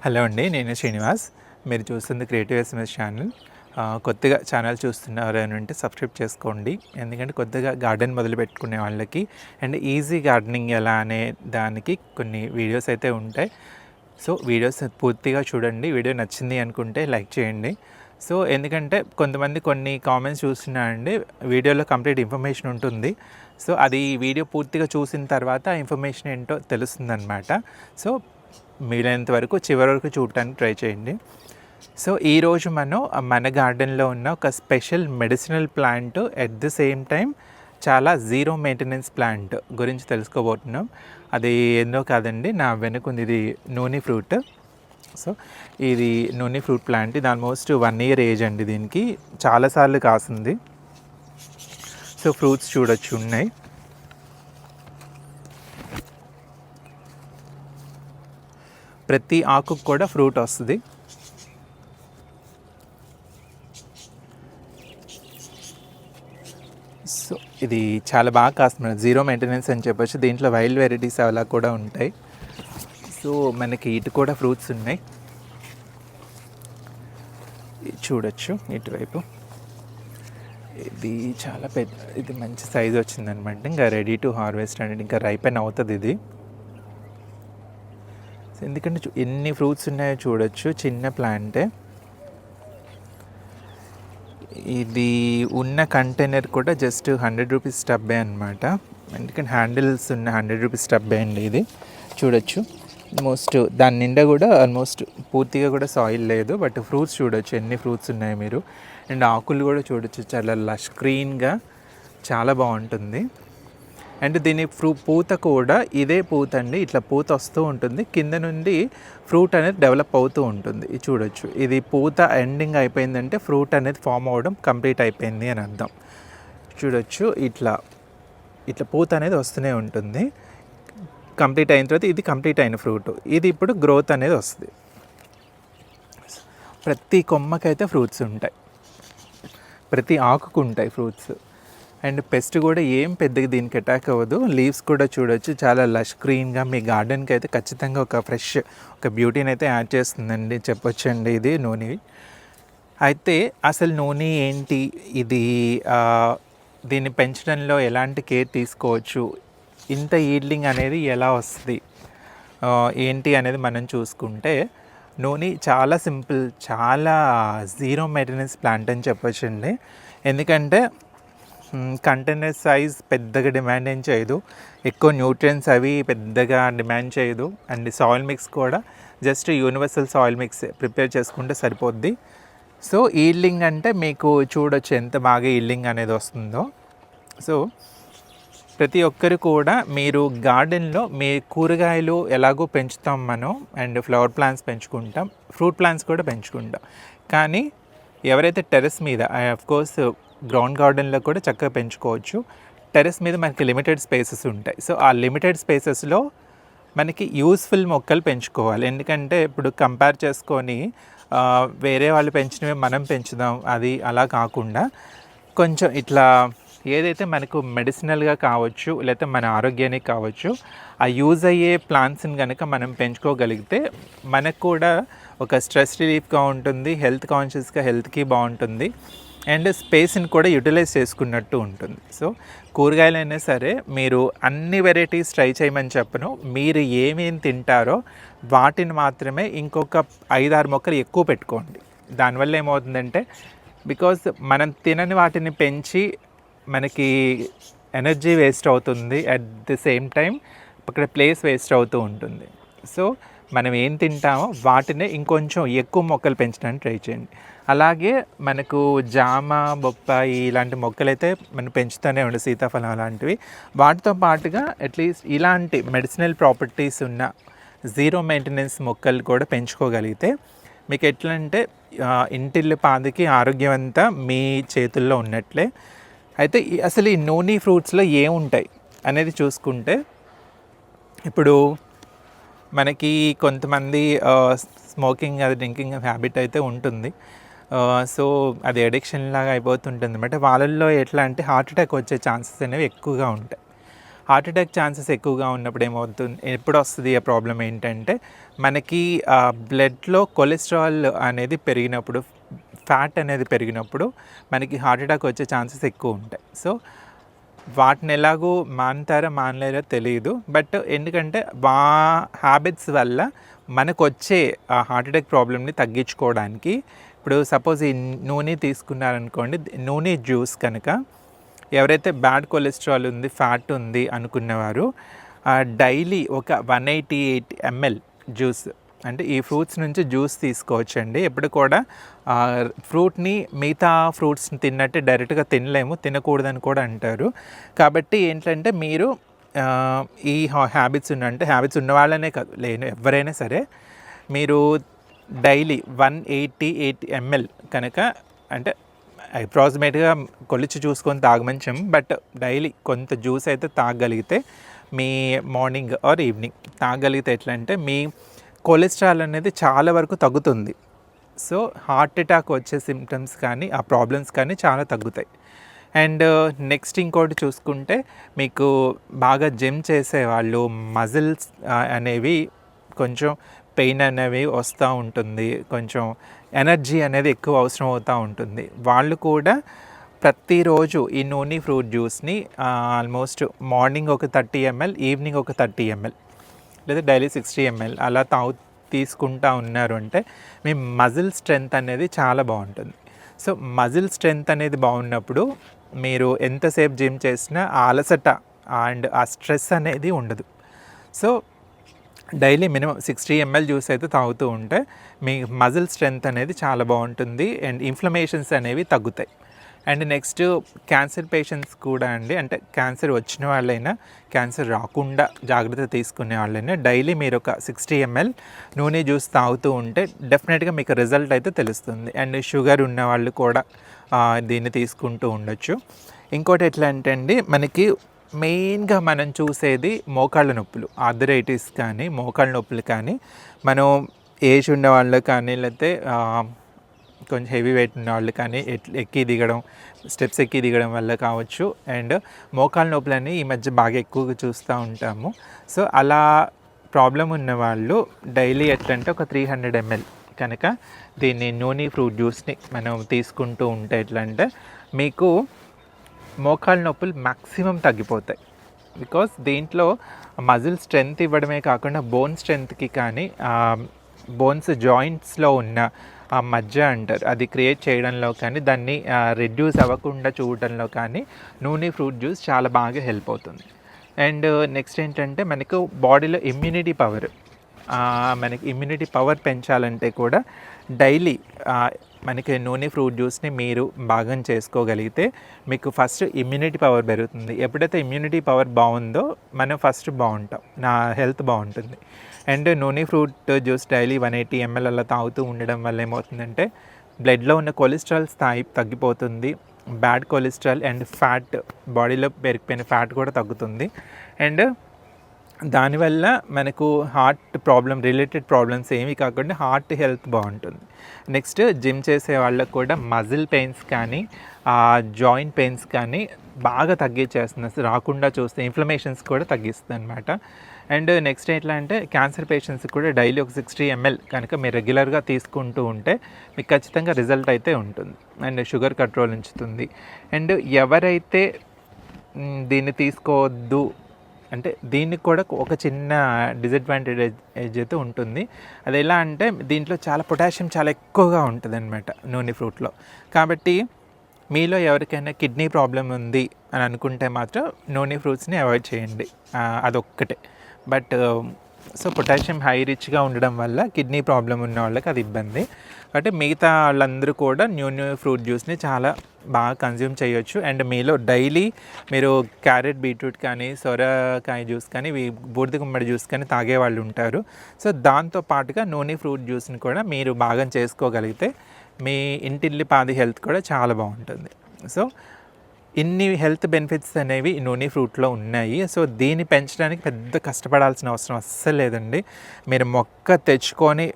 Hello అండి, నేను శ్రీనివాస్. మీరు చూస్తుంది క్రియేటివ్ ఎస్ఎంఎస్ ఛానల్. కొత్తగా ఛానల్ చూస్తున్నారు అని అంటే సబ్స్క్రైబ్ చేసుకోండి. ఎందుకంటే కొత్తగా గార్డెన్ మొదలు పెట్టుకునే వాళ్ళకి అండ్ ఈజీ గార్డెనింగ్ ఎలా అనే దానికి కొన్ని వీడియోస్ అయితే ఉంటాయి. సో వీడియోస్ పూర్తిగా చూడండి. వీడియో నచ్చింది అనుకుంటే లైక్ చేయండి. సో ఎందుకంటే కొంతమంది కొన్ని కామెంట్స్ చూస్తున్నారండి, వీడియోలో కంప్లీట్ ఇన్ఫర్మేషన్ ఉంటుంది. సో అది వీడియో పూర్తిగా చూసిన తర్వాత ఆ ఇన్ఫర్మేషన్ ఏంటో తెలుస్తుందన్నమాట. సో వీలైనంత వరకు చివరి వరకు చూడటానికి ట్రై చేయండి. సో ఈరోజు మనం మన గార్డెన్లో ఉన్న ఒక special medicinal plant at the same time చాలా జీరో మెయింటెనెన్స్ ప్లాంట్ గురించి తెలుసుకోబోతున్నాం. అది ఏందో కాదండి, నా వెనుకుంది ఇది నూని ఫ్రూట్. సో ఇది నూని ఫ్రూట్ ప్లాంట్. ఇది ఆల్మోస్ట్ 1 year ఏజ్ అండి. దీనికి చాలాసార్లు కాసింది. సో ఫ్రూట్స్ చూడొచ్చు ఉన్నాయి. ప్రతి ఆకుకు కూడా ఫ్రూట్ వస్తుంది. సో ఇది చాలా బాగా కాస్తుంది. జీరో మెయింటెనెన్స్ అని చెప్పొచ్చు. దీంట్లో వైల్డ్ వెరైటీస్ అలా కూడా ఉంటాయి. సో మనకి ఇటు కూడా ఫ్రూట్స్ ఉన్నాయి, చూడొచ్చు ఇటువైపు. ఇది చాలా పెద్ద, ఇది మంచి సైజ్ వచ్చిందనమాట. ఇంకా రెడీ టు హార్వెస్ట్ అనేది, ఇంకా రైపెన్ అవుతుంది ఇది. ఎందుకంటే ఎన్ని ఫ్రూట్స్ ఉన్నాయో చూడొచ్చు. చిన్న ప్లాంటే. ఇది ఉన్న కంటైనర్ కూడా జస్ట్ 100 రూపీస్ టబ్బే అనమాట. ఎందుకంటే హ్యాండిల్స్ ఉన్న 100 రూపీస్ టబ్బే అండి ఇది. చూడొచ్చు ఆల్మోస్ట్ దాని నిండా కూడా ఆల్మోస్ట్ పూర్తిగా కూడా సాయిల్ లేదు. బట్ ఫ్రూట్స్ చూడొచ్చు ఎన్ని ఫ్రూట్స్ ఉన్నాయి మీరు. అండ్ ఆకులు కూడా చూడొచ్చు, చాలా లష్ గ్రీన్గా చాలా బాగుంటుంది. అండ్ దీని పూత కూడా ఇదే పూత అండి. ఇట్లా పూత వస్తూ ఉంటుంది, కింద నుండి ఫ్రూట్ అనేది డెవలప్ అవుతూ ఉంటుంది. ఇది చూడొచ్చు. ఇది పూత ఎండింగ్ అయిపోయిందంటే ఫ్రూట్ అనేది ఫామ్ అవ్వడం కంప్లీట్ అయిపోయింది అని అర్థం. చూడొచ్చు ఇట్లా ఇట్లా పూత అనేది వస్తూనే ఉంటుంది. కంప్లీట్ అయిన తర్వాత ఇది కంప్లీట్ అయిన ఫ్రూట్. ఇది ఇప్పుడు గ్రోత్ అనేది వస్తుంది. ప్రతి కొమ్మకైతే ఫ్రూట్స్ ఉంటాయి, ప్రతి ఆకుకు ఉంటాయి ఫ్రూట్స్. అండ్ పెస్ట్ కూడా ఏం పెద్దగా దీనికి అటాక్ అవ్వదు. లీవ్స్ కూడా చూడొచ్చు, చాలా లష్ గ్రీన్గా. మీ గార్డెన్కి అయితే ఖచ్చితంగా ఒక ఫ్రెష్, ఒక బ్యూటీని అయితే యాడ్ చేస్తుందండి చెప్పొచ్చండి ఇది నూనె. అయితే అసలు నూనె ఏంటి, ఇది దీన్ని పెంచడంలో ఎలాంటి కేర్ తీసుకోవచ్చు, ఇంత ఈల్డింగ్ అనేది ఎలా వస్తుంది ఏంటి అనేది మనం చూసుకుంటే, నూనె చాలా సింపుల్, చాలా జీరో మెయింటెనెన్స్ ప్లాంట్ అని చెప్పొచ్చండి. ఎందుకంటే కంటైనర్ సైజ్ పెద్దగా డిమాండ్ ఏం చేయదు, ఎక్కువ న్యూట్రియన్స్ అవి పెద్దగా డిమాండ్ చేయదు. అండ్ సాయిల్ మిక్స్ కూడా just universal soil mix prepare చేసుకుంటే సరిపోద్ది. సో ఈల్డింగ్ అంటే మీకు చూడొచ్చు ఎంత బాగా ఈల్డింగ్ అనేది వస్తుందో. సో ప్రతి ఒక్కరు కూడా మీరు గార్డెన్లో మీ కూరగాయలు ఎలాగో పెంచుతాం మనం, అండ్ ఫ్లవర్ ప్లాంట్స్ పెంచుకుంటాం, ఫ్రూట్ ప్లాంట్స్ కూడా పెంచుకుంటాం. కానీ ఎవరైతే టెర్రస్ మీద, అఫ్కోర్స్ గ్రౌండ్ గార్డెన్లో కూడా చక్కగా పెంచుకోవచ్చు. టెర్రస్ మీద మనకి లిమిటెడ్ స్పేసెస్ ఉంటాయి. సో ఆ లిమిటెడ్ స్పేసెస్లో మనకి యూస్ఫుల్ మొక్కలు పెంచుకోవాలి. ఎందుకంటే ఇప్పుడు కంపేర్ చేసుకొని వేరే వాళ్ళు పెంచినవి మనం పెంచుదాం, అది అలా కాకుండా కొంచెం ఇట్లా ఏదైతే మనకు మెడిసినల్గా కావచ్చు, లేకపోతే మన ఆరోగ్యానికి కావచ్చు, ఆ యూజ్ అయ్యే ప్లాంట్స్ని కనుక మనం పెంచుకోగలిగితే మనకు కూడా ఒక స్ట్రెస్ రిలీఫ్గా ఉంటుంది, హెల్త్ కాన్షియస్గా హెల్త్కి బాగుంటుంది, అండ్ స్పేస్ని కూడా యుటిలైజ్ చేసుకున్నట్టు ఉంటుంది. సో కూరగాయలైనా సరే మీరు అన్ని వెరైటీస్ ట్రై చేయమని చెప్పను. మీరు ఏమేమి తింటారో వాటిని మాత్రమే ఇంకొక 5-6 మొక్కలు ఎక్కువ పెట్టుకోండి. దానివల్ల ఏమవుతుందంటే, బికాజ్ మనం తినని వాటిని పెంచి మనకి ఎనర్జీ వేస్ట్ అవుతుంది, అట్ ది సేమ్ టైం అక్కడ ప్లేస్ వేస్ట్ అవుతూ ఉంటుంది. సో మనం ఏం తింటామో వాటినే ఇంకొంచెం ఎక్కువ మొక్కలు పెంచడానికి ట్రై చేయండి. అలాగే మనకు జామ, బొప్పాయి ఇలాంటి మొక్కలైతే మనం పెంచుతూనే ఉండే, సీతాఫలం అలాంటివి. వాటితో పాటుగా అట్లీస్ట్ ఇలాంటి మెడిసినల్ ప్రాపర్టీస్ ఉన్న జీరో మెయింటెనెన్స్ మొక్కలు కూడా పెంచుకోగలిగితే మీకు ఎట్లా అంటే ఇంటిల్లి పాదికి ఆరోగ్యం అంతా మీ చేతుల్లో ఉన్నట్లే. అయితే అసలు ఈ నూనె ఫ్రూట్స్లో ఏముంటాయి అనేది చూసుకుంటే, ఇప్పుడు మనకి కొంతమంది స్మోకింగ్, అది డ్రింకింగ్ హ్యాబిట్ అయితే ఉంటుంది. సో అది అడిక్షన్ లాగా అయిపోతుంటుంది అనమాట. వాళ్ళల్లో ఎట్లా అంటే హార్ట్ అటాక్ వచ్చే ఛాన్సెస్ అనేవి ఎక్కువగా ఉంటాయి. హార్ట్ అటాక్ ఛాన్సెస్ ఎక్కువగా ఉన్నప్పుడు ఏమవుతుంది, ఎప్పుడు వస్తుంది ఆ ప్రాబ్లం ఏంటంటే మనకి బ్లడ్లో కొలెస్ట్రాల్ అనేది పెరిగినప్పుడు, ఫ్యాట్ అనేది పెరిగినప్పుడు మనకి హార్ట్ అటాక్ వచ్చే ఛాన్సెస్ ఎక్కువ ఉంటాయి. సో వాటిని ఎలాగో మానుతారో మానలేరో తెలియదు, బట్ ఎందుకంటే హ్యాబిట్స్ వల్ల మనకు వచ్చే ఆ హార్ట్ అటాక్ ప్రాబ్లమ్ని తగ్గించుకోవడానికి ఇప్పుడు సపోజ్ ఈ నూనె తీసుకున్నారనుకోండి, నూనె జ్యూస్ కనుక ఎవరైతే బ్యాడ్ కొలెస్ట్రాల్ ఉంది, ఫ్యాట్ ఉంది అనుకున్నవారు డైలీ ఒక 188 ml జ్యూస్, అంటే ఈ ఫ్రూట్స్ నుంచి జ్యూస్ తీసుకోవచ్చండి. ఎప్పుడు కూడా ఫ్రూట్ని మిగతా ఫ్రూట్స్ని తిన్నట్టు డైరెక్ట్గా తినకూడదని కూడా అంటారు. కాబట్టి ఏంటంటే మీరు ఈ హ్యాబిట్స్ హ్యాబిట్స్ ఉన్న వాళ్ళనే కాదు, ఎవరైనా సరే మీరు డైలీ 188 ml కనుక, అంటే అప్రాక్సిమేట్గా కొలిచి చూసుకొని తాగమంచం, బట్ డైలీ కొంత జ్యూస్ అయితే తాగగలిగితే మీ మార్నింగ్ ఆర్ ఈవినింగ్ తాగగలిగితే ఎట్లా అంటే మీ కొలెస్ట్రాల్ అనేది చాలా వరకు తగ్గుతుంది. సో హార్ట్ అటాక్ వచ్చే సిమ్టమ్స్ కానీ ఆ ప్రాబ్లమ్స్ కానీ చాలా తగ్గుతాయి. అండ్ నెక్స్ట్ ఇంకోటి చూసుకుంటే మీకు బాగా జిమ్ చేసేవాళ్ళు మజిల్స్ అనేవి కొంచెం పెయిన్ అనేవి వస్తూ ఉంటుంది, కొంచెం ఎనర్జీ అనేది ఎక్కువ అవసరం అవుతూ ఉంటుంది. వాళ్ళు కూడా ప్రతిరోజు ఈ నూనె ఫ్రూట్ జ్యూస్ని ఆల్మోస్ట్ మార్నింగ్ ఒక 30 ml, ఈవినింగ్ ఒక 30 ml లేదా డైలీ 60 ml అలా తీసుకుంటా ఉన్నారు అంటే మీ మజిల్ స్ట్రెంగ్త్ అనేది చాలా బాగుంటుంది. సో మజిల్ స్ట్రెంగ్త్ అనేది బాగున్నప్పుడు మీరు ఎంతసేపు జిమ్ చేసినా ఆ అలసట అండ్ ఆ స్ట్రెస్ అనేది ఉండదు. So daily minimum 60 ml juice అయితే తాగుతూ ఉంటే మీ మజిల్ స్ట్రెంగ్త్ అనేది చాలా బాగుంటుంది అండ్ ఇన్ఫ్లమేషన్స్ అనేవి తగ్గుతాయి. అండ్ నెక్స్ట్ క్యాన్సర్ పేషెంట్స్ కూడా అండి, అంటే క్యాన్సర్ వచ్చిన వాళ్ళైనా క్యాన్సర్ రాకుండా జాగ్రత్త తీసుకునే వాళ్ళైనా డైలీ మీరు ఒక 60 ml నూనె జ్యూస్ తాగుతూ ఉంటే డెఫినెట్గా మీకు రిజల్ట్ అయితే తెలుస్తుంది. అండ్ షుగర్ ఉన్న వాళ్ళు కూడా దీన్ని తీసుకుంటూ ఉండొచ్చు. ఇంకోటి ఎట్లా అంటే అండి, మనకి మెయిన్గా మనం చూసేది మోకాళ్ళ నొప్పులు, ఆర్థరైటిస్ కానీ మోకాళ్ళ నొప్పులు కానీ, మనం ఏజ్ ఉన్న వాళ్ళు కానీ లేకపోతే కొంచెం హెవీ వెయిట్ ఉన్న వాళ్ళు కానీ స్టెప్స్ ఎక్కి దిగడం వల్ల కావచ్చు. అండ్ మోకాళ్ళ నొప్పులని ఈ మధ్య బాగా ఎక్కువగా చూస్తూ ఉంటాము. సో అలా ప్రాబ్లం ఉన్న వాళ్ళు డైలీ ఎట్లంటే ఒక 300 ml కనుక దీన్ని నూనె ఫ్రూట్ జ్యూస్ని మనం తీసుకుంటూ ఉంటే ఎట్లా అంటే మీకు మోకాళ్ళ నొప్పులు మ్యాక్సిమం తగ్గిపోతాయి. బికాస్ దీంట్లో మజిల్ స్ట్రెంగ్త్ ఇవ్వడమే కాకుండా బోన్ స్ట్రెంగ్త్కి కానీ బోన్స్ జాయింట్స్లో ఉన్న ఆ మజ్జ అంటారు అది క్రియేట్ చేయడంలో కానీ, దాన్ని రెడ్యూస్ అవ్వకుండా చూడడంలో కానీ నూనె ఫ్రూట్ జ్యూస్ చాలా బాగా హెల్ప్ అవుతుంది. అండ్ నెక్స్ట్ ఏంటంటే మనకు బాడీలో ఇమ్యూనిటీ పవర్ పెంచాలంటే కూడా డైలీ మనకి నూనె ఫ్రూట్ జ్యూస్ని మీరు భాగం చేసుకోగలిగితే మీకు ఫస్ట్ ఇమ్యూనిటీ పవర్ పెరుగుతుంది. ఎప్పుడైతే ఇమ్యూనిటీ పవర్ బాగుందో మనం ఫస్ట్ బాగుంటాం, నా హెల్త్ బాగుంటుంది. అండ్ నూనె ఫ్రూట్ జ్యూస్ డైలీ 180 ml అలా తాగుతూ ఉండడం వల్ల ఏమవుతుందంటే బ్లడ్లో ఉన్న కొలెస్ట్రాల్ స్థాయి తగ్గిపోతుంది, బ్యాడ్ కొలెస్ట్రాల్ అండ్ ఫ్యాట్, బాడీలో పెరిగిపోయిన ఫ్యాట్ కూడా తగ్గుతుంది. అండ్ దానివల్ల మనకు హార్ట్ రిలేటెడ్ ప్రాబ్లమ్స్ ఏమీ కాకుండా హార్ట్ హెల్త్ బాగుంటుంది. నెక్స్ట్ జిమ్ చేసే వాళ్ళకు కూడా మజిల్ పెయిన్స్ కానీ జాయింట్ పెయిన్స్ కానీ బాగా తగ్గించేస్తుంది, రాకుండా చూస్తే ఇన్ఫ్లమేషన్స్ కూడా తగ్గిస్తుంది అనమాట. అండ్ నెక్స్ట్ ఎట్లా అంటే క్యాన్సర్ పేషెంట్స్కి కూడా డైలీ ఒక 60 ml కనుక మీరు రెగ్యులర్గా తీసుకుంటూ ఉంటే మీకు ఖచ్చితంగా రిజల్ట్ అయితే ఉంటుంది. అండ్ షుగర్ కంట్రోల్ ఉంచుతుంది. అండ్ ఎవరైతే దీన్ని తీసుకోవద్దు అంటే దీనికి కూడా ఒక చిన్న డిసడ్వాంటేజ్ అయితే ఉంటుంది. అది ఎలా అంటే దీంట్లో పొటాషియం చాలా ఎక్కువగా ఉంటుంది అనమాట నూనె ఫ్రూట్లో. కాబట్టి మీలో ఎవరికైనా కిడ్నీ ప్రాబ్లం ఉంది అని అనుకుంటే మాత్రం నూనె ఫ్రూట్స్ని అవాయిడ్ చేయండి, అదొక్కటే. బట్ సో పొటాషియం హై రిచ్గా ఉండడం వల్ల కిడ్నీ ప్రాబ్లం ఉన్న వాళ్ళకి అది ఇబ్బంది. కాబట్టి మిగతా వాళ్ళందరూ కూడా నూనె ఫ్రూట్ జ్యూస్ని చాలా బాగా కన్జ్యూమ్ చేయొచ్చు. అండ్ మీలో డైలీ మీరు క్యారెట్ బీట్రూట్ కానీ సొరకాయ జ్యూస్ కానీ బూడిద గుమ్మడి జ్యూస్ కానీ తాగే వాళ్ళు ఉంటారు. సో దాంతో పాటుగా నూనె ఫ్రూట్ జ్యూస్ని కూడా మీరు భాగం చేసుకోగలిగితే మీ ఇంటిల్లిపాది హెల్త్ కూడా చాలా బాగుంటుంది. సో ఇన్ని హెల్త్ బెనిఫిట్స్ అనేవి నూనె ఫ్రూట్లో ఉన్నాయి. సో దీన్ని పెంచడానికి పెద్ద కష్టపడాల్సిన అవసరం అస్సలు లేదండి. మీరు మొక్క తెచ్చుకొని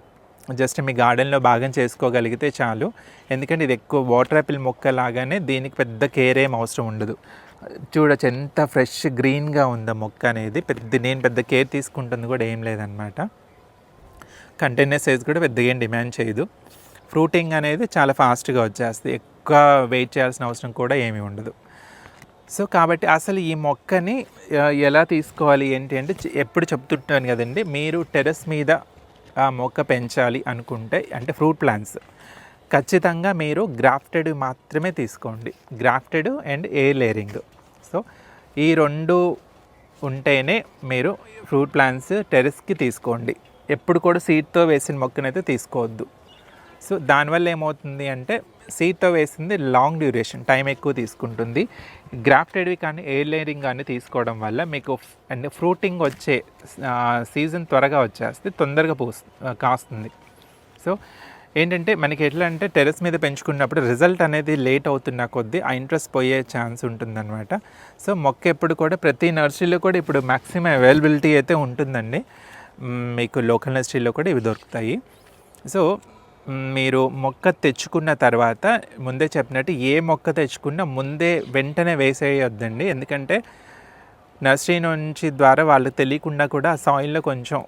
జస్ట్ మీ గార్డెన్లో భాగం చేసుకోగలిగితే చాలు. ఎందుకంటే ఇది ఎక్కువ వాటర్ యాపిల్ మొక్క లాగానే దీనికి పెద్ద కేర్ ఏం అవసరం ఉండదు. చూడొచ్చు ఎంత ఫ్రెష్ గ్రీన్గా ఉందో మొక్క అనేది. నేను పెద్ద కేర్ తీసుకుంటుంది కూడా ఏం లేదనమాట. కంటైనర్ సైజ్ కూడా పెద్దగా ఏం డిమాండ్ చేయదు. ఫ్రూటింగ్ అనేది చాలా ఫాస్ట్గా వచ్చేస్తుంది. ఎక్కువ వెయిట్ చేయాల్సిన అవసరం కూడా ఏమీ ఉండదు. సో కాబట్టి అసలు ఈ మొక్కని ఎలా తీసుకోవాలి ఏంటి అంటే ఎప్పుడు చెప్తుంటాను కదండి, మీరు టెర్రస్ మీద ఆ మొక్క పెంచాలి అనుకుంటే అంటే ఫ్రూట్ ప్లాంట్స్ ఖచ్చితంగా మీరు గ్రాఫ్టెడ్ మాత్రమే తీసుకోండి. Grafted and air layering. So ఈ రెండు ఉంటేనే మీరు ఫ్రూట్ ప్లాంట్స్ టెర్రస్కి తీసుకోండి. ఎప్పుడు కూడా సీడ్తో వేసిన మొక్కనైతే తీసుకోవద్దు. సో దానివల్ల ఏమవుతుంది అంటే సీడ్తో వేసింది లాంగ్ డ్యూరేషన్, టైం ఎక్కువ తీసుకుంటుంది. గ్రాఫ్టెడ్వి కానీ ఎయిర్ లేయరింగ్ కానీ తీసుకోవడం వల్ల మీకు అంటే ఫ్రూటింగ్ వచ్చే సీజన్ త్వరగా వచ్చేస్తే తొందరగా కాస్తుంది. సో ఏంటంటే మనకి ఎట్లా అంటే టెర్రస్ మీద పెంచుకున్నప్పుడు రిజల్ట్ అనేది లేట్ అవుతున్న కొద్దీ ఆ ఇంట్రెస్ట్ పోయే ఛాన్స్ ఉంటుందన్నమాట. సో మొక్క ఎప్పుడు కూడా ప్రతి నర్సరీలో కూడా ఇప్పుడు మ్యాక్సిమం అవైలబిలిటీ అయితే ఉంటుందండి. మీకు లోకల్ నర్సరీలో కూడా ఇవి దొరుకుతాయి. సో మీరు మొక్క తెచ్చుకున్న తర్వాత ముందే చెప్పినట్టు ఏ మొక్క తెచ్చుకున్నా ముందే వెంటనే వేసేయొద్దండి. ఎందుకంటే నర్సరీ నుంచి ద్వారా వాళ్ళకి తెలియకుండా కూడా ఆ సాయిల్లో కొంచెం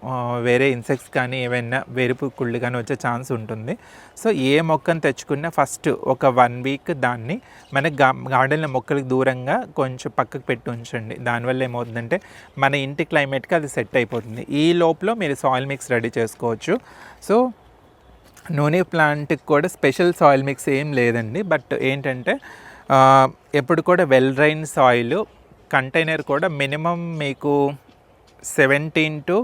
వేరే ఇన్సెక్ట్స్ కానీ ఏవైనా వేరుపుకుళ్ళు కానీ వచ్చే ఛాన్స్ ఉంటుంది. సో ఏ మొక్కను తెచ్చుకున్నా ఫస్ట్ ఒక 1 వీక్ దాన్ని మన గార్డెన్లో మొక్కలకు దూరంగా కొంచెం పక్కకు పెట్టి ఉంచండి. దానివల్ల ఏమవుతుందంటే మన ఇంటి క్లైమేట్కి అది సెట్ అయిపోతుంది. ఈ లోపల మీరు సాయిల్ మిక్స్ రెడీ చేసుకోవచ్చు. సో నూనె ప్లాంట్కి కూడా స్పెషల్ సాయిల్ మిక్స్ ఏం లేదండి. బట్ ఏంటంటే ఎప్పుడు కూడా వెల్ డ్రైన్ సాయిల్ కంటైనర్ కూడా మినిమం మీకు 17 to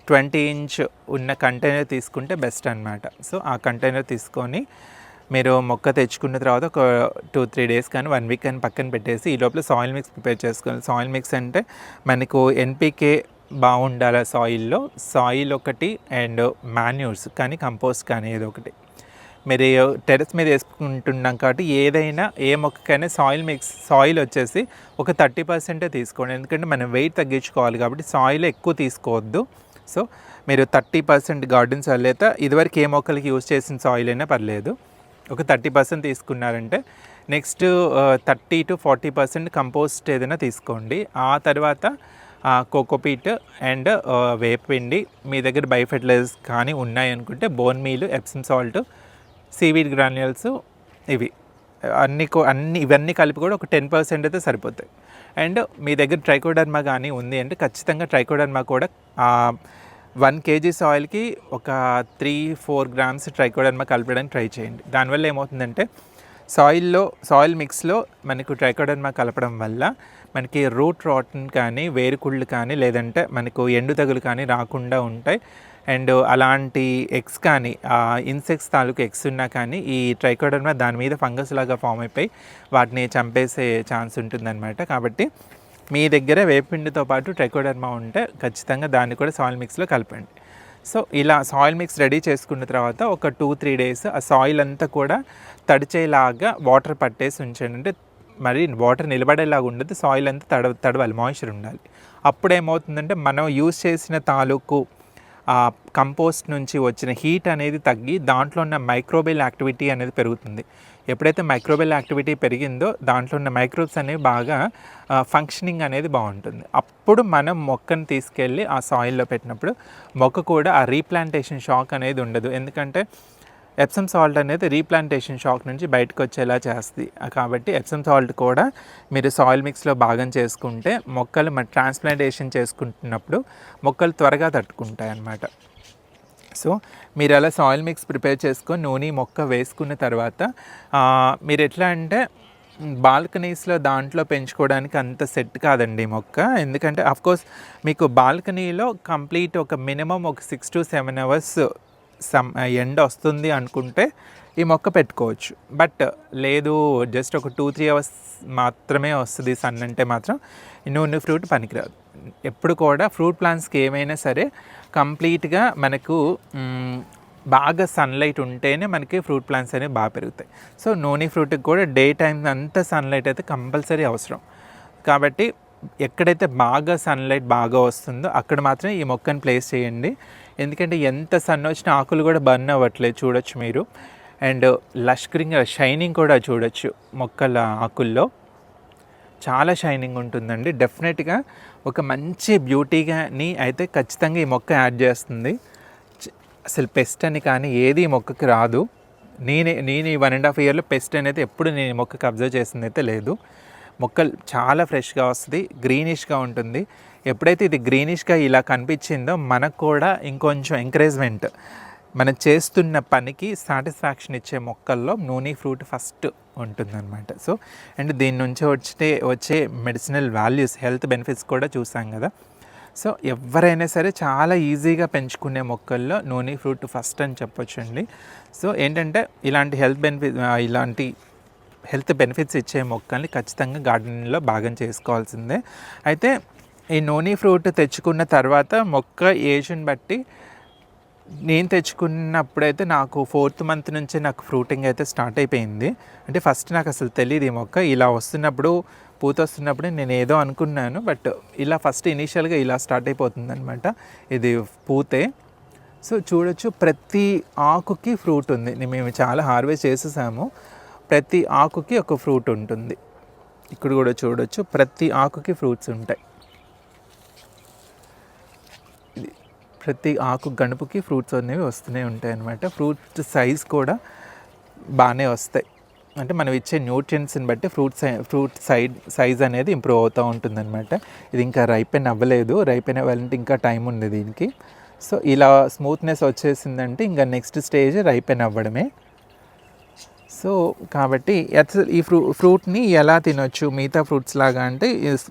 20 ఇంచ్ ఉన్న కంటైనర్ తీసుకుంటే బెస్ట్ అనమాట. సో ఆ కంటైనర్ తీసుకొని మీరు మొక్క తెచ్చుకున్న తర్వాత ఒక 2-3 డేస్ కానీ 1 వీక్ కానీ పక్కన పెట్టేసి ఈ లోపల సాయిల్ మిక్స్ ప్రిపేర్ చేసుకోవాలి. సాయిల్ మిక్స్ అంటే మనకు ఎన్పికే బాగుండాలి సాయిల్లో, సాయిల్ ఒకటి అండ్ మాన్యూర్స్ కానీ కంపోస్ట్ కానీ ఏదో ఒకటి. మీరు టెర్రస్ మీద వేసుకుంటున్నాం కాబట్టి ఏదైనా ఏ మొక్కకైనా సాయిల్ వచ్చేసి ఒక 30% తీసుకోండి. ఎందుకంటే మనం వెయిట్ తగ్గించుకోవాలి కాబట్టి సాయిల్ ఎక్కువ తీసుకోవద్దు. సో మీరు 30% గార్డెన్ సాయిల్ అయితే ఇదివరకు ఏ మొక్కలకి యూజ్ చేసిన సాయిల్ అయినా పర్లేదు, ఒక 30% తీసుకున్నారంటే నెక్స్ట్ 30 to 40% కంపోస్ట్ ఏదైనా తీసుకోండి. ఆ తర్వాత కోకోపీట్ అండ్ వేపిండి, మీ దగ్గర బయో ఫెర్టిలైజర్స్ కానీ ఉన్నాయనుకుంటే bone meal, Epsom salt, seaweed granules ఇవన్నీ కలిపి కూడా ఒక 10% అయితే సరిపోతాయి. అండ్ మీ దగ్గర ట్రైకోడర్మా కానీ ఉంది అంటే ఖచ్చితంగా ట్రైకోడర్మా కూడా 1 kg సాయిల్కి ఒక 3-4 grams ట్రైకోడర్మా కలపడానికి ట్రై చేయండి. దానివల్ల ఏమవుతుందంటే సాయిల్ మిక్స్లో మనకు ట్రైకోడర్మా కలపడం వల్ల మనకి రూట్ రాటన్ కానీ వేరుకుళ్ళు కానీ లేదంటే మనకు ఎండు తగులు కానీ రాకుండా ఉంటాయి. అండ్ అలాంటి ఎగ్స్ కానీ ఇన్సెక్ట్స్ తాలూకు ఎగ్స్ ఉన్నా కానీ ఈ ట్రైకోడర్మా దాని మీద ఫంగస్ లాగా ఫామ్ అయిపోయి వాటిని చంపేసే ఛాన్స్ ఉంటుందన్నమాట. కాబట్టి మీ దగ్గర వేపిండితో పాటు ట్రైకోడర్మా ఉంటే ఖచ్చితంగా దాన్ని కూడా సాయిల్ మిక్స్లో కలపండి. సో ఇలా సాయిల్ మిక్స్ రెడీ చేసుకున్న తర్వాత ఒక 2-3 డేస్ ఆ సాయిల్ అంతా కూడా తడిచేలాగా వాటర్ పట్టేసి ఉంచండి. అంటే మరి వాటర్ నిలబడేలాగా ఉండదు, సాయిల్ అంతా తడవాలి, మాయిశ్చర్ ఉండాలి. అప్పుడు ఏమవుతుందంటే మనం యూజ్ చేసిన తాలూకు కంపోస్ట్ నుంచి వచ్చిన హీట్ అనేది తగ్గి దాంట్లో ఉన్న మైక్రోబియల్ యాక్టివిటీ అనేది పెరుగుతుంది. ఎప్పుడైతే మైక్రోబియల్ యాక్టివిటీ పెరిగిందో దాంట్లో ఉన్న మైక్రోబ్స్ అనేవి బాగా ఫంక్షనింగ్ అనేది బాగుంటుంది. అప్పుడు మనం మొక్కను తీసుకెళ్ళి ఆ సాయిల్లో పెట్టినప్పుడు మొక్క కూడా ఆ రీప్లాంటేషన్ షాక్ అనేది ఉండదు. ఎందుకంటే ఎప్సమ్ సాల్ట్ అనేది రీప్లాంటేషన్ షాక్ నుంచి బయటకు వచ్చేలా చేస్తుంది. కాబట్టి ఎప్సమ్ సాల్ట్ కూడా మీరు సాయిల్ మిక్స్లో భాగం చేసుకుంటే మొక్కలు మన ట్రాన్స్ప్లాంటేషన్ చేసుకుంటున్నప్పుడు మొక్కలు త్వరగా తట్టుకుంటాయి అన్నమాట. సో మీరు అలా సాయిల్ మిక్స్ ప్రిపేర్ చేసుకొని నూనె మొక్క వేసుకున్న తర్వాత మీరు ఎట్లా అంటే బాల్కనీస్లో దాంట్లో పెంచుకోవడానికి అంత సెట్ కాదండి మొక్క. ఎందుకంటే అఫ్కోర్స్ మీకు బాల్కనీలో కంప్లీట్ ఒక మినిమం ఒక 6 to 7 hours ఎండ వస్తుంది అనుకుంటే ఈ మొక్క పెట్టుకోవచ్చు. బట్ లేదు జస్ట్ ఒక 2-3 hours మాత్రమే వస్తుంది సన్ అంటే మాత్రం నూనె ఫ్రూట్ పనికిరాదు. ఎప్పుడు కూడా ఫ్రూట్ ప్లాంట్స్కి ఏమైనా సరే కంప్లీట్గా మనకు బాగా సన్లైట్ ఉంటేనే మనకి ఫ్రూట్ ప్లాంట్స్ అనేవి బాగా పెరుగుతాయి. సో నూనె ఫ్రూట్కి కూడా డే టైం అంతా సన్లైట్ అయితే కంపల్సరీ అవసరం. కాబట్టి ఎక్కడైతే బాగా సన్లైట్ బాగా వస్తుందో అక్కడ మాత్రమే ఈ మొక్కను ప్లేస్ చేయండి. ఎందుకంటే ఎంత సన్ వచ్చినా ఆకులు కూడా బర్న్ అవ్వట్లేదు, చూడొచ్చు మీరు. అండ్ లష్ గ్రీన్ షైనింగ్ కూడా చూడొచ్చు మొక్కల ఆకుల్లో, చాలా షైనింగ్ ఉంటుందండి. డెఫినెట్గా ఒక మంచి బ్యూటీగాని అయితే ఖచ్చితంగా ఈ మొక్క యాడ్ చేస్తుంది. అసలు పెస్ట్ అని కానీ ఏది ఈ మొక్కకి రాదు. నేను ఈ 1.5 ఇయర్లో పెస్ట్ అనేది ఎప్పుడు నేను ఈ మొక్కకి అబ్జర్వ్ చేసింది అయితే లేదు. మొక్కలు చాలా ఫ్రెష్గా వస్తుంది, గ్రీనిష్గా ఉంటుంది. ఎప్పుడైతే ఇది గ్రీనిష్గా ఇలా కనిపించిందో మనకు కూడా ఇంకొంచెం ఎంకరేజ్మెంట్, మనం చేస్తున్న పనికి సాటిస్ఫాక్షన్ ఇచ్చే మొక్కల్లో నూనీ ఫ్రూట్ ఫస్ట్ ఉంటుందన్నమాట. సో అండ్ దీని నుంచి వచ్చే మెడిసినల్ వాల్యూస్, హెల్త్ బెనిఫిట్స్ కూడా చూసాం కదా. సో ఎవరైనా సరే చాలా ఈజీగా పెంచుకునే మొక్కల్లో నూనీ ఫ్రూట్ ఫస్ట్ అని చెప్పొచ్చండి. సో ఏంటంటే ఇలాంటి హెల్త్ బెనిఫిట్స్ ఇచ్చే మొక్కల్ని ఖచ్చితంగా గార్డెనింగ్లో భాగం చేసుకోవాల్సిందే. అయితే ఈ నూనీ ఫ్రూట్ తెచ్చుకున్న తర్వాత మొక్క ఏజ్ని బట్టి, నేను తెచ్చుకున్నప్పుడైతే నాకు 4th మంత్ నుంచి నాకు ఫ్రూటింగ్ అయితే స్టార్ట్ అయిపోయింది. అంటే ఫస్ట్ నాకు అసలు తెలియదు ఈ మొక్క ఇలా వస్తున్నప్పుడు, పూత వస్తున్నప్పుడు నేను ఏదో అనుకున్నాను. బట్ ఇలా ఫస్ట్ ఇనీషియల్గా ఇలా స్టార్ట్ అయిపోతుంది అనమాట, ఇది పూతే. సో చూడొచ్చు ప్రతి ఆకుకి ఫ్రూట్ ఉంది. మేము చాలా హార్వెస్ట్ చేసేసాము. ప్రతి ఆకుకి ఒక ఫ్రూట్ ఉంటుంది. ఇక్కడ కూడా చూడొచ్చు ప్రతి ఆకుకి ఫ్రూట్స్ ఉంటాయి. ప్రతి ఆకు గణపుకి ఫ్రూట్స్ అనేవి వస్తూనే ఉంటాయి అన్నమాట. ఫ్రూట్ సైజ్ కూడా బాగానే వస్తాయి. అంటే మనం ఇచ్చే న్యూట్రియంట్స్ని బట్టి ఫ్రూట్ సైజ్ అనేది ఇంప్రూవ్ అవుతూ ఉంటుందన్నమాట. ఇది ఇంకా రైపెన్ అవ్వలేదు, రైపెన్ అవ్వాలంటే ఇంకా టైం ఉంది దీనికి. సో ఇలా స్మూత్నెస్ వచ్చేసిందంటే ఇంకా నెక్స్ట్ స్టేజ్ రైపెన్ అవ్వడమే. సో కాబట్టి ఈ ఫ్రూట్ని ఎలా తినొచ్చు మిగతా ఫ్రూట్స్ లాగా అంటే,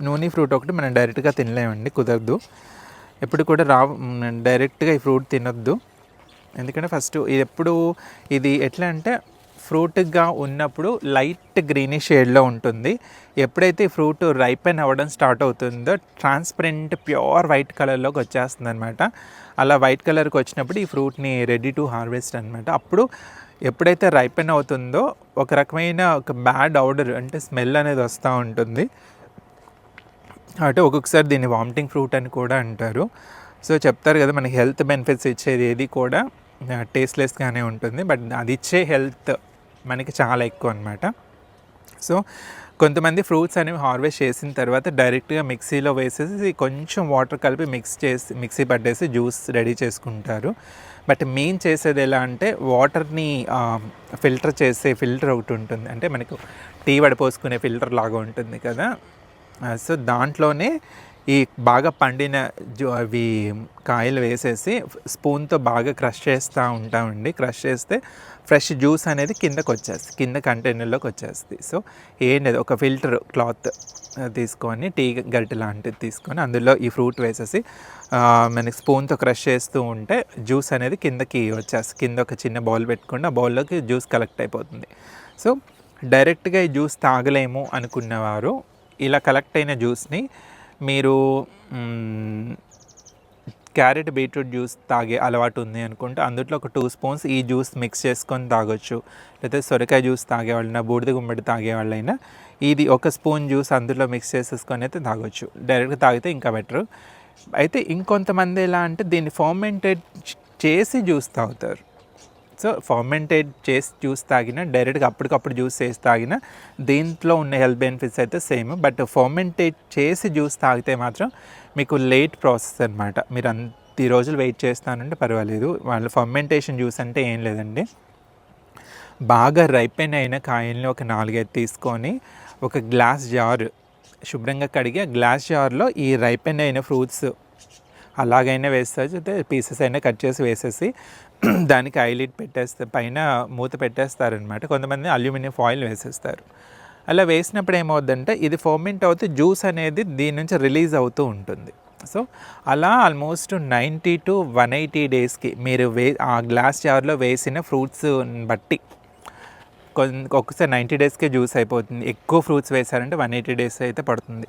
నూనీ ఫ్రూట్ ఒకటి మనం డైరెక్ట్గా తినలేమండి, కుదరదు. ఎప్పుడు కూడా డైరెక్ట్గా ఈ ఫ్రూట్ తినొద్దు. ఎందుకంటే ఫస్ట్ ఇది ఎట్లా అంటే ఫ్రూట్గా ఉన్నప్పుడు లైట్ గ్రీనిష్ షేడ్లో ఉంటుంది. ఎప్పుడైతే ఈ ఫ్రూట్ రైపెన్ అవ్వడం స్టార్ట్ అవుతుందో ట్రాన్స్పరెంట్ ప్యూర్ వైట్ కలర్లోకి వచ్చేస్తుంది అనమాట. అలా వైట్ కలర్కి వచ్చినప్పుడు ఈ ఫ్రూట్ని రెడీ టు హార్వెస్ట్ అనమాట. అప్పుడు ఎప్పుడైతే రైపెన్ అవుతుందో ఒక రకమైన బ్యాడ్ ఆర్డర్ అంటే స్మెల్ అనేది వస్తూ ఉంటుంది. అంటే ఒక్కొక్కసారి దీన్ని వామిటింగ్ ఫ్రూట్ అని కూడా అంటారు. సో చెప్తారు కదా మనకి హెల్త్ బెనిఫిట్స్ ఇచ్చేది ఏది కూడా టేస్ట్లెస్గానే ఉంటుంది, బట్ అది ఇచ్చే హెల్త్ మనకి చాలా ఎక్కువ అనమాట. సో కొంతమంది ఫ్రూట్స్ అనేవి హార్వెస్ట్ చేసిన తర్వాత డైరెక్ట్గా మిక్సీలో వేసేసి కొంచెం వాటర్ కలిపి మిక్సీ పట్టేసి జ్యూస్ రెడీ చేసుకుంటారు. బట్ మేము చేసేది ఎలా అంటే వాటర్ని ఫిల్టర్ ఒకటి ఉంటుంది, అంటే మనకు టీ వడపోసుకునే ఫిల్టర్ లాగా ఉంటుంది కదా. సో దాంట్లోనే ఈ బాగా పండిన అవి కాయలు వేసేసి స్పూన్తో బాగా క్రష్ చేస్తూ ఉంటామండి. క్రష్ చేస్తే ఫ్రెష్ జ్యూస్ అనేది కింద కంటైనర్లోకి వచ్చేస్తుంది. సో ఏం లేదు, ఒక ఫిల్టర్ క్లాత్ తీసుకొని టీ గరిటె లాంటిది తీసుకొని అందులో ఈ ఫ్రూట్ వేసేసి మనకి స్పూన్తో క్రష్ చేస్తూ ఉంటే జ్యూస్ అనేది కిందకి వచ్చేస్తుంది. కింద ఒక చిన్న బౌల్ పెట్టుకుంటే ఆ బౌల్లోకి జ్యూస్ కలెక్ట్ అయిపోతుంది. సో డైరెక్ట్గా ఈ జ్యూస్ తాగలేము అనుకున్నవారు ఇలా కలెక్ట్ అయిన జ్యూస్ని మీరు క్యారెట్ బీట్రూట్ జ్యూస్ తాగే అలవాటు ఉంది అనుకుంటే అందులో ఒక 2 స్పూన్స్ ఈ జ్యూస్ మిక్స్ చేసుకొని తాగొచ్చు. లేకపోతే సొరకాయ జ్యూస్ తాగేవాళ్ళైనా, బూడిద గుమ్మడి తాగేవాళ్ళైనా ఇది 1 స్పూన్ జ్యూస్ అందులో మిక్స్ చేసేసుకొని అయితే తాగొచ్చు. డైరెక్ట్గా తాగితే ఇంకా బెటర్. అయితే ఇంకొంతమంది ఎలా అంటే దీన్ని ఫర్మెంటెడ్ చేసి జ్యూస్ తాగుతారు. సో ఫర్మెంటెడ్ చేసి జ్యూస్ తాగినా, డైరెక్ట్గా అప్పటికప్పుడు జ్యూస్ చేసి తాగినా దీంట్లో ఉన్న హెల్త్ బెనిఫిట్స్ అయితే సేమ్. బట్ ఫర్మెంటెడ్ చేసి జ్యూస్ తాగితే మాత్రం మీకు లేట్ ప్రాసెస్ అనమాట. మీరు అంత రోజులు వెయిట్ చేస్తానంటే పర్వాలేదు. వాళ్ళు ఫర్మెంటేషన్ జ్యూస్ అంటే ఏం లేదండి, బాగా రైపెన్ అయిన కాయల్ని ఒక 4-5 తీసుకొని ఒక గ్లాస్ జార్ శుభ్రంగా కడిగి ఆ గ్లాస్ జార్లో ఈ రైపెన్ అయిన ఫ్రూట్స్ అలాగైనా వేస్తారు, అయితే పీసెస్ అయినా కట్ చేసి వేసేసి దానికి ఐలిడ్ పైన మూత పెట్టేస్తారనమాట. కొంతమంది అల్యూమినియం ఫాయిల్ వేసేస్తారు. అలా వేసినప్పుడు ఏమవుద్దంటే ఇది ఫర్మెంట్ అవుతూ జ్యూస్ అనేది దీని నుంచి రిలీజ్ అవుతూ ఉంటుంది. సో అలా ఆల్మోస్ట్ 90 to 180 డేస్కి మీరు ఆ గ్లాస్ జార్లో వేసిన ఫ్రూట్స్ బట్టి ఒక్కసారి 90 డేస్కే జ్యూస్ అయిపోతుంది. ఎక్కువ ఫ్రూట్స్ వేసారంటే 180 డేస్ అయితే పడుతుంది.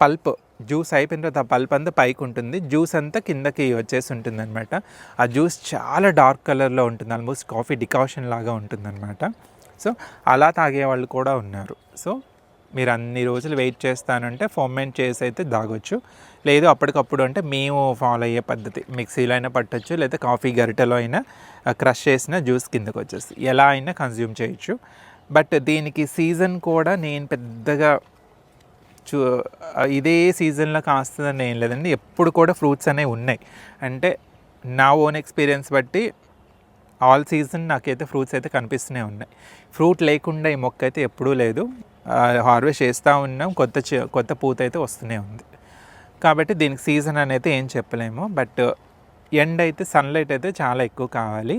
పల్ప్ జ్యూస్ అయిపోయిన తర్వాత ఆ పల్ప్ అంతా పైకి ఉంటుంది, జ్యూస్ అంతా కిందకి వచ్చేసి ఉంటుంది అనమాట. ఆ జ్యూస్ చాలా డార్క్ కలర్లో ఉంటుంది, ఆల్మోస్ట్ కాఫీ డికాషన్ లాగా ఉంటుంది అనమాట. సో అలా తాగే వాళ్ళు కూడా ఉన్నారు. సో మీరు అన్ని రోజులు వెయిట్ చేస్తానంటే ఫర్మెంట్ చేసి అయితే తాగొచ్చు. లేదు అప్పటికప్పుడు అంటే మేము ఫాలో అయ్యే పద్ధతి, మిక్సీలో అయినా పట్టొచ్చు, లేదా కాఫీ గరిటెలో అయినా క్రష్ చేసిన జ్యూస్ కిందకు వచ్చేస్తుంది. ఎలా అయినా కన్జ్యూమ్ చేయొచ్చు. బట్ దీనికి సీజన్ కూడా నేను పెద్దగా చూ ఇదే సీజన్లో కాస్తుందని ఏం లేదండి. ఎప్పుడు కూడా ఫ్రూట్స్ అనేవి ఉన్నాయి. అంటే నా ఓన్ ఎక్స్పీరియన్స్ బట్టి ఆల్ సీజన్ నాకైతే ఫ్రూట్స్ అయితే కనిపిస్తూనే ఉన్నాయి. ఫ్రూట్ లేకుండా ఈ మొక్క అయితే ఎప్పుడూ లేదు. హార్వెస్ట్ చేస్తూ ఉన్నాం, కొత్త పూత అయితే వస్తూనే ఉంది. కాబట్టి దీనికి సీజన్ అనేది ఏం చెప్పలేము. బట్ ఎండ్ అయితే సన్లైట్ అయితే చాలా ఎక్కువ కావాలి.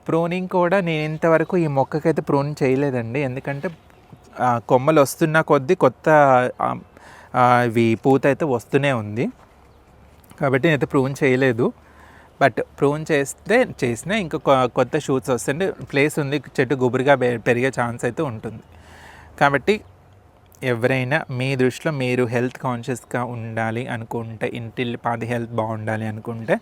ప్రూనింగ్ కూడా నేను ఇంతవరకు ఈ మొక్కకైతే ప్రూనింగ్ చేయలేదండి. ఎందుకంటే కొమ్మలు వస్తున్న కొద్దీ కొత్త ఇవి పూత అయితే వస్తూనే ఉంది. కాబట్టి నేనైతే ప్రూన్ చేయలేదు. బట్ ప్రూన్ చేసినా ఇంకా కొత్త షూట్స్ వస్తుంటే ప్లేస్ ఉంది, చెట్టు గుబురుగా పెరిగే ఛాన్స్ అయితే ఉంటుంది. కాబట్టి ఎవరైనా మీ దృష్టిలో మీరు హెల్త్ కాన్షియస్గా ఉండాలి అనుకుంటే, ఇంటిల్లిపాది హెల్త్ బాగుండాలి అనుకుంటే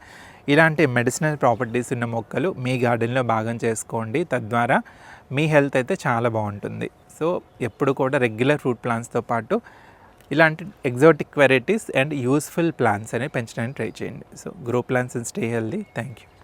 ఇలాంటి మెడిసినల్ ప్రాపర్టీస్ ఉన్న మొక్కలు మీ గార్డెన్లో భాగం చేసుకోండి. తద్వారా మీ హెల్త్ అయితే చాలా బాగుంటుంది. సో ఎప్పుడు కూడా రెగ్యులర్ ఫ్రూట్ ప్లాంట్స్తో పాటు ఇలాంటి exotic varieties and useful plants అనేవి పెంచడానికి ట్రై చేయండి. So grow plants and stay healthy. Thank you.